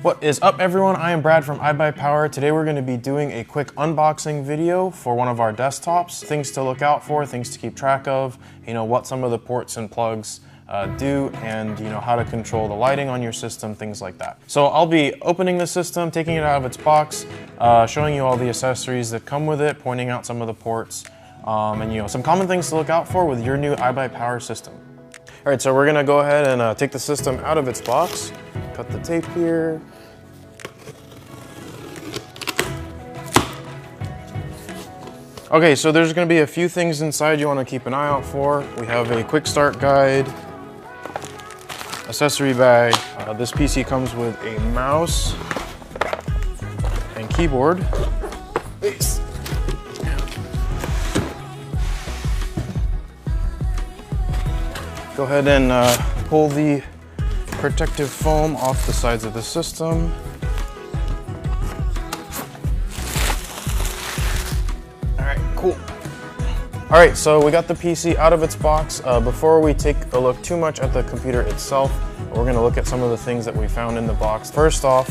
What is up, everyone? I am Brad from iBuyPower. Today we're going to be doing a quick unboxing video for one of our desktops. Things to look out for, things to keep track of, what some of the ports and plugs do, and how to control the lighting on your system, things like that. So I'll be opening the system, taking it out of its box, showing you all the accessories that come with it, pointing out some of the ports, and some common things to look out for with your new iBuyPower system. All right, so we're gonna go ahead and take the system out of its box. Cut the tape here. Okay, so there's gonna be a few things inside you wanna keep an eye out for. We have a quick start guide, accessory bag. This PC comes with a mouse and keyboard. Go ahead and pull the protective foam off the sides of the system. All right, cool. All right, so we got the PC out of its box. Before we take a look too much at the computer itself, we're gonna look at some of the things that we found in the box. First off,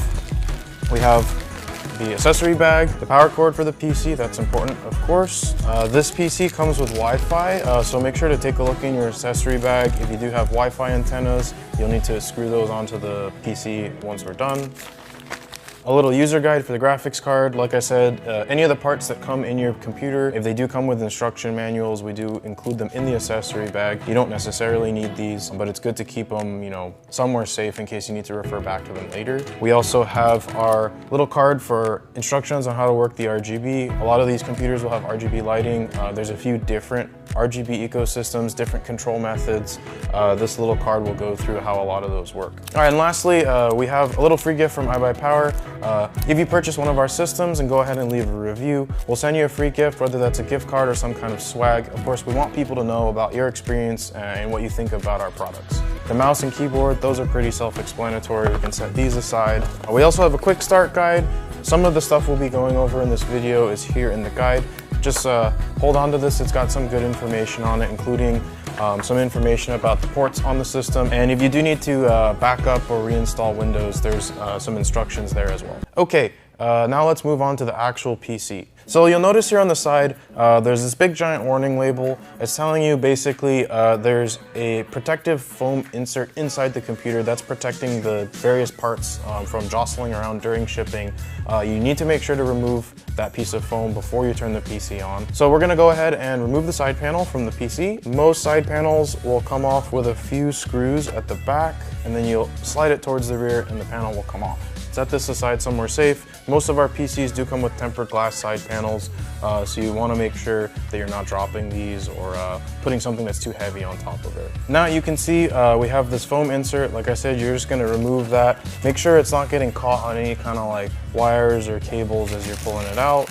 we have the accessory bag, the power cord for the PC, that's important, of course. This PC comes with Wi-Fi, so make sure to take a look in your accessory bag. If you do have Wi-Fi antennas, you'll need to screw those onto the PC once we're done. A little user guide for the graphics card. Like I said, any of the parts that come in your computer, if they do come with instruction manuals, we do include them in the accessory bag. You don't necessarily need these, but it's good to keep them, somewhere safe in case you need to refer back to them later. We also have our little card for instructions on how to work the RGB. A lot of these computers will have RGB lighting. There's a few different RGB ecosystems, different control methods. This little card will go through how a lot of those work. All right, and lastly, we have a little free gift from iBuyPower. If you purchase one of our systems and go ahead and leave a review, we'll send you a free gift, whether that's a gift card or some kind of swag. Of course, we want people to know about your experience and what you think about our products. The mouse and keyboard, those are pretty self-explanatory. We can set these aside. We also have a quick start guide. Some of the stuff we'll be going over in this video is here in the guide. Just hold on to this, it's got some good information on it, including some information about the ports on the system. And if you do need to back up or reinstall Windows, there's some instructions there as well. Okay, now let's move on to the actual PC. So you'll notice here on the side, there's this big giant warning label. It's telling you basically there's a protective foam insert inside the computer that's protecting the various parts from jostling around during shipping. You need to make sure to remove that piece of foam before you turn the PC on. So we're gonna go ahead and remove the side panel from the PC. Most side panels will come off with a few screws at the back, and then you'll slide it towards the rear and the panel will come off. Set this aside somewhere safe. Most of our PCs do come with tempered glass side panels, so you want to make sure that you're not dropping these or putting something that's too heavy on top of it. Now you can see we have this foam insert. Like I said, you're just going to remove that. Make sure it's not getting caught on any kind of like wires or cables as you're pulling it out.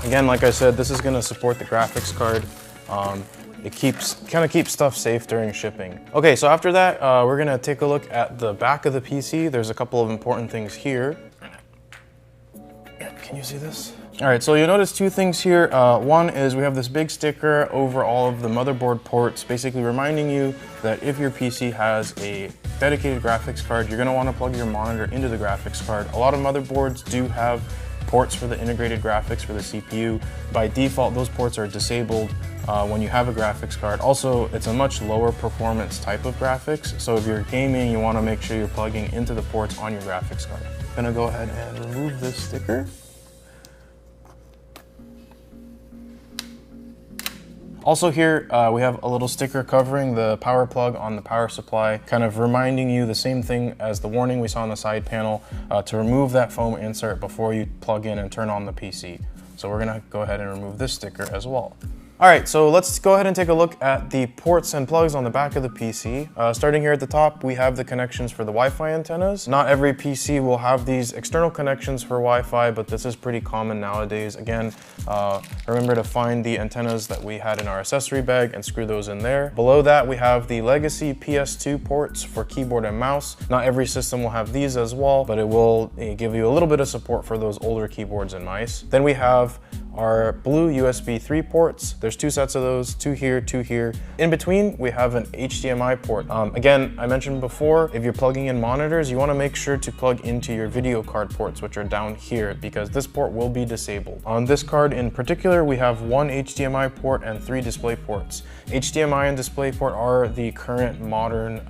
Again, like I said, this is going to support the graphics card. It kind of keeps stuff safe during shipping. Okay, so after that, we're gonna take a look at the back of the PC. There's a couple of important things here. Can you see this? All right, so you'll notice two things here. One is we have this big sticker over all of the motherboard ports, basically reminding you that if your PC has a dedicated graphics card, you're gonna wanna plug your monitor into the graphics card. A lot of motherboards do have ports for the integrated graphics for the CPU. By default, those ports are disabled when you have a graphics card. Also, it's a much lower performance type of graphics, so if you're gaming, you want to make sure you're plugging into the ports on your graphics card. I'm gonna go ahead and remove this sticker. Also here, we have a little sticker covering the power plug on the power supply, kind of reminding you the same thing as the warning we saw on the side panel, to remove that foam insert before you plug in and turn on the PC. So we're gonna go ahead and remove this sticker as well. All right, so let's go ahead and take a look at the ports and plugs on the back of the PC. Starting here at the top, we have the connections for the Wi-Fi antennas. Not every PC will have these external connections for Wi-Fi, but this is pretty common nowadays. Again, remember to find the antennas that we had in our accessory bag and screw those in there. Below that, we have the legacy PS2 ports for keyboard and mouse. Not every system will have these as well, but it will give you a little bit of support for those older keyboards and mice. Then we have are blue USB 3 ports. There's 2 sets of those, 2 here, 2 here. In between, we have an HDMI port. Again, I mentioned before, if you're plugging in monitors, you wanna make sure to plug into your video card ports, which are down here, because this port will be disabled. On this card in particular, we have 1 HDMI port and 3 display ports. HDMI and DisplayPort are the current modern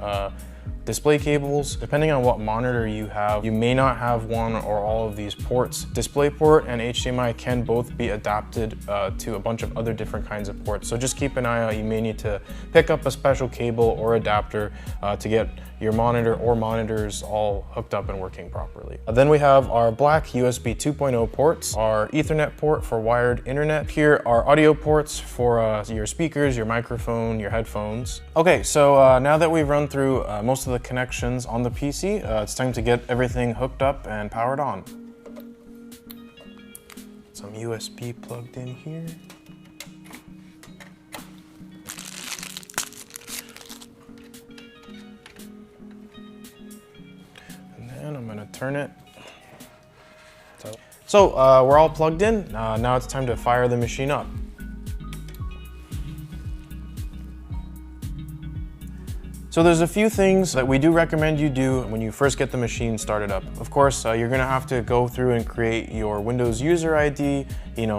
display cables. Depending on what monitor you have, you may not have one or all of these ports. DisplayPort and HDMI can both be adapted to a bunch of other different kinds of ports. So just keep an eye out. You may need to pick up a special cable or adapter to get your monitor or monitors all hooked up and working properly. Then we have our black USB 2.0 ports, our Ethernet port for wired internet. Here are audio ports for your speakers, your microphone, your headphones. Okay, so now that we've run through most of the connections on the PC, it's time to get everything hooked up and powered on. Some USB plugged in here. And I'm gonna turn it. So we're all plugged in. Now it's time to fire the machine up. So there's a few things that we do recommend you do when you first get the machine started up. Of course, you're gonna have to go through and create your Windows user ID,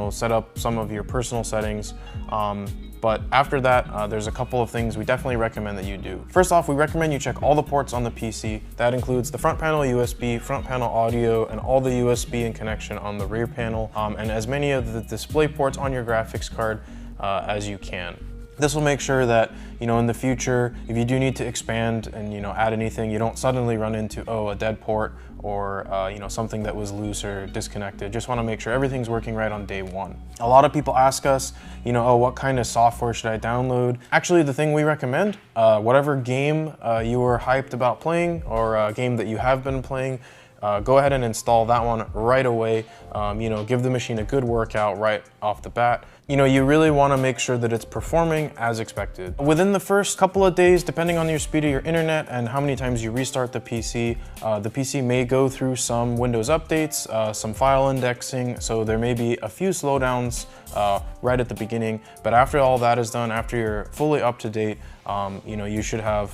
set up some of your personal settings. But after that, there's a couple of things we definitely recommend that you do. First off, we recommend you check all the ports on the PC. That includes the front panel USB, front panel audio, and all the USB and connection on the rear panel, and as many of the display ports on your graphics card as you can. This will make sure that, in the future, if you do need to expand and, add anything, you don't suddenly run into, a dead port or, something that was loose or disconnected. Just want to make sure everything's working right on day one. A lot of people ask us, what kind of software should I download? Actually, the thing we recommend, whatever game you were hyped about playing or a game that you have been playing, go ahead and install that one right away. Give the machine a good workout right off the bat. You really want to make sure that it's performing as expected. Within the first couple of days, depending on your speed of your internet and how many times you restart the PC may go through some Windows updates, some file indexing, so there may be a few slowdowns right at the beginning, but after all that is done, after you're fully up to date, you should have,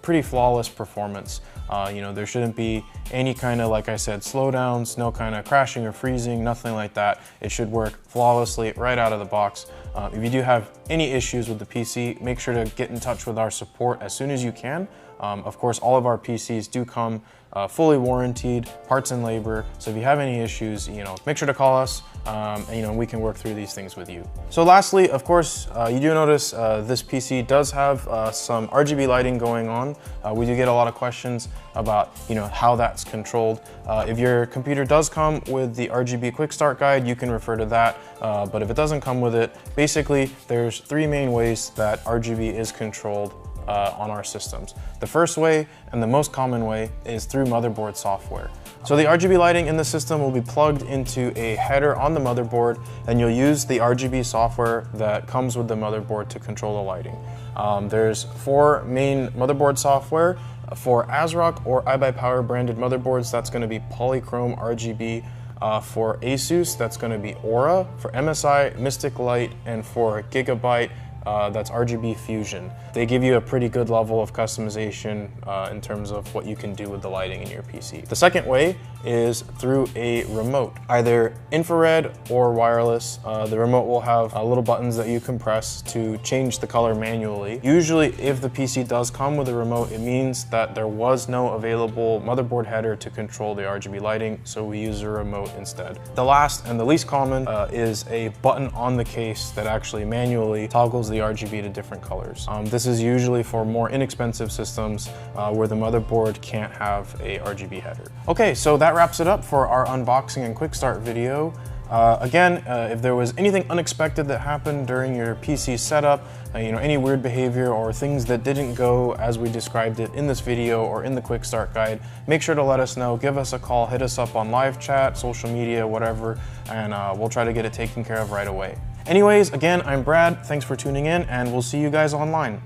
pretty flawless performance. There shouldn't be any kind of, like I said, slowdowns, no kind of crashing or freezing, nothing like that. It should work flawlessly right out of the box. If you do have any issues with the PC, make sure to get in touch with our support as soon as you can. Of course, all of our PCs do come fully warranted, parts and labor. So if you have any issues, make sure to call us and we can work through these things with you. So lastly, of course, you do notice this PC does have some RGB lighting going on. We do get a lot of questions about how that's controlled. If your computer does come with the RGB quick start guide, you can refer to that. But if it doesn't come with it, basically there's 3 main ways that RGB is controlled on our systems. The first way and the most common way is through motherboard software. So the RGB lighting in the system will be plugged into a header on the motherboard, and you'll use the RGB software that comes with the motherboard to control the lighting. There's 4 main motherboard software. For ASRock or iBuyPower branded motherboards, that's going to be Polychrome RGB. For Asus, that's going to be Aura. For MSI, Mystic Light, and for Gigabyte, that's RGB Fusion. They give you a pretty good level of customization in terms of what you can do with the lighting in your PC. The second way is through a remote, either infrared or wireless. The remote will have little buttons that you can press to change the color manually. Usually, if the PC does come with a remote, it means that there was no available motherboard header to control the RGB lighting, so we use a remote instead. The last and the least common is a button on the case that actually manually toggles the RGB to different colors. This is usually for more inexpensive systems where the motherboard can't have a RGB header. Okay, so that wraps it up for our unboxing and quick start video. Again, if there was anything unexpected that happened during your PC setup, any weird behavior or things that didn't go as we described it in this video or in the quick start guide, make sure to let us know. Give us a call, hit us up on live chat, social media, whatever, and we'll try to get it taken care of right away. Anyways, again, I'm Brad. Thanks for tuning in, and we'll see you guys online.